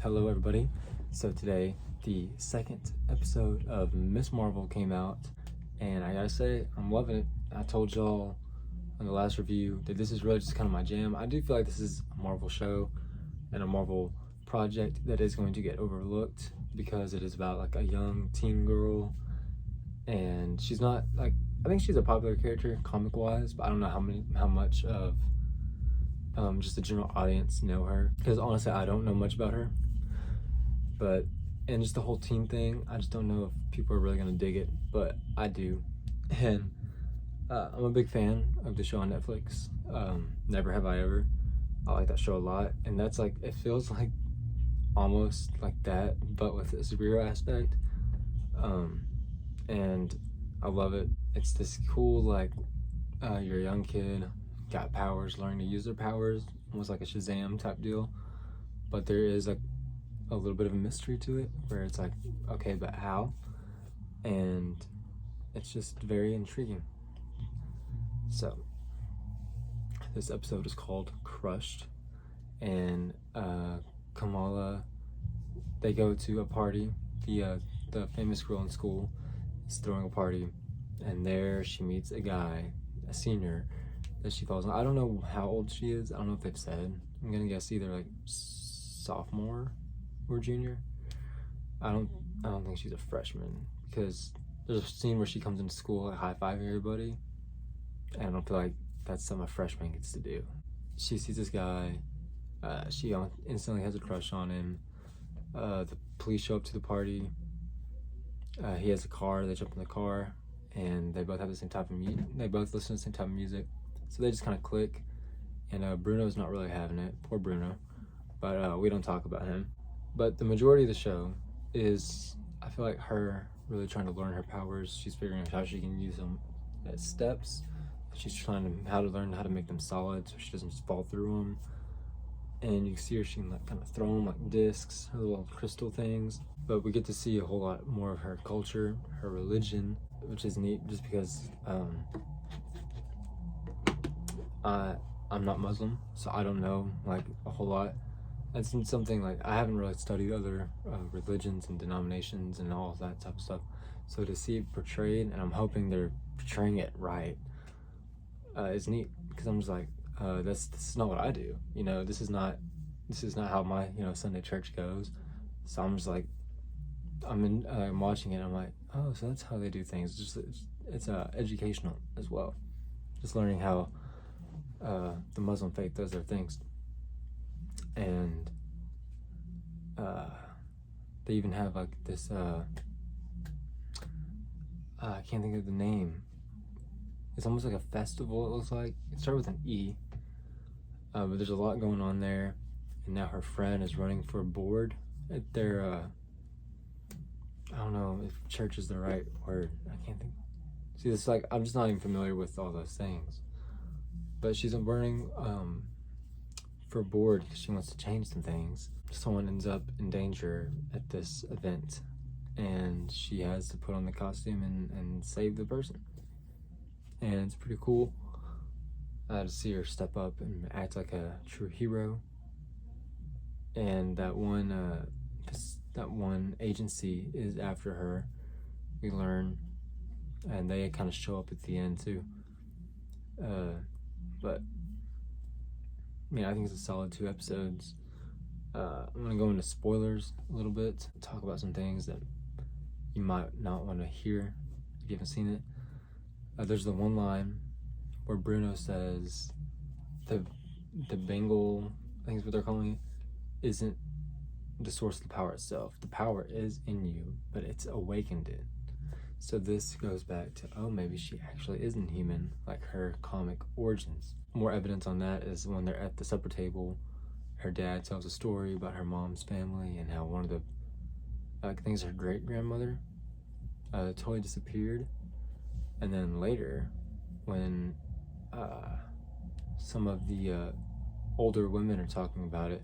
Hello everybody. So today the second episode of Miss Marvel came out, and I gotta say I'm loving it. I told y'all in the last review that this is really just kind of my jam. I do feel like this is a Marvel show and a Marvel project that is going to get overlooked because it is about like a young teen girl, and she's not like, I think she's a popular character comic wise, but I don't know how much of just the general audience know her, because honestly I don't know much about her. But and just the whole teen thing, I just don't know if people are really gonna dig it, but I do. And I'm a big fan of the show on Netflix, Never Have I Ever. I like that show a lot, and that's like, it feels like almost like that but with a superhero aspect, and I love it. It's this cool, like, you're a young kid, got powers, learning to use their powers, almost like a Shazam type deal, but there is like a little bit of a mystery to it where it's like, okay, but how? And it's just very intriguing. So this episode is called Crushed, and Kamala, they go to a party. The famous girl in school is throwing a party, and there she meets a guy, a senior, that she falls in. I don't know how old she is. I don't know if they've said. I'm gonna guess either like sophomore or junior. I don't think she's a freshman, because there's a scene where she comes into school like high-fiving everybody, and I don't feel like that's something a freshman gets to do. She sees this guy, she instantly has a crush on him. The police show up to the party. He has a car, they jump in the car, and they both have the same type of music. They both listen to the same type of music, so they just kind of click. And Bruno's not really having it, poor Bruno, but we don't talk about him. But the majority of the show is, I feel like, her really trying to learn her powers. She's figuring out how she can use them as steps. She's trying to learn how to make them solid so she doesn't just fall through them. And you can see her, she can like kind of throw them like discs, her little crystal things. But we get to see a whole lot more of her culture, her religion, which is neat just because I'm not Muslim, so I don't know like a whole lot. That's something like, I haven't really studied other religions and denominations and all of that type of stuff. So to see it portrayed, and I'm hoping they're portraying it right, is neat, because I'm just like, this is not what I do. You know, this is not how my Sunday church goes. So I'm just like, I'm watching it. And I'm like, oh, so that's how they do things. It's educational as well. Just learning how the Muslim faith does their things. And they even have like this, I can't think of the name. It's almost like a festival, it looks like. It started with an E, but there's a lot going on there. And now her friend is running for a board at their, I don't know if church is the right word. I can't think. See, it's like, I'm just not even familiar with all those things. But she's running for a board because she wants to change some things. Someone ends up in danger at this event, and she has to put on the costume and save the person. And it's pretty cool to see her step up and act like a true hero. And that one agency is after her, we learn, and they kind of show up at the end too. But I think it's a solid 2 episodes. I'm gonna go into spoilers a little bit, talk about some things that you might not want to hear if you haven't seen it. There's the one line where Bruno says the Bengal, I think is what they're calling it, isn't the source of the power itself. The power is in you, but it's awakened it. So this goes back to, oh, maybe she actually isn't human, like her comic origins. More evidence on that is when they're at the supper table, her dad tells a story about her mom's family and how one of the, I think it's her great-grandmother, totally disappeared. And then later, when some of the older women are talking about it,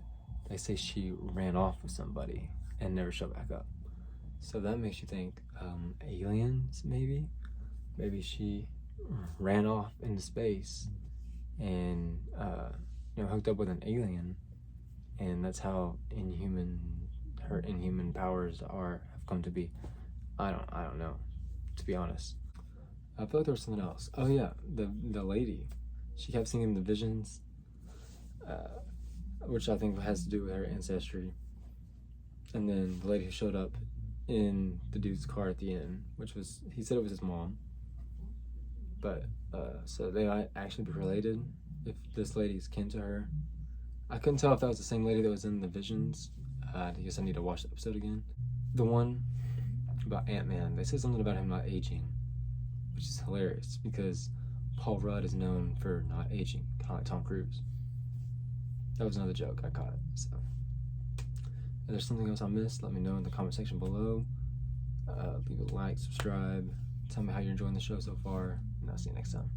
they say she ran off with somebody and never showed back up. So that makes you think, aliens, maybe? Maybe she ran off into space and hooked up with an alien, and that's how Inhuman her inhuman powers have come to be. I don't know, to be honest. I feel like there was something else. Oh yeah, the lady. She kept seeing the visions, which I think has to do with her ancestry. And then the lady who showed up in the dude's car at the end, which was, he said it was his mom. But, so they might actually be related if this lady's kin to her. I couldn't tell if that was the same lady that was in the visions. I guess I need to watch the episode again. The one about Ant-Man, they said something about him not aging, which is hilarious because Paul Rudd is known for not aging, kind of like Tom Cruise. That was another joke I caught. So, if there's something else I missed, let me know in the comment section below. Leave a like, subscribe, tell me how you're enjoying the show so far, and I'll see you next time.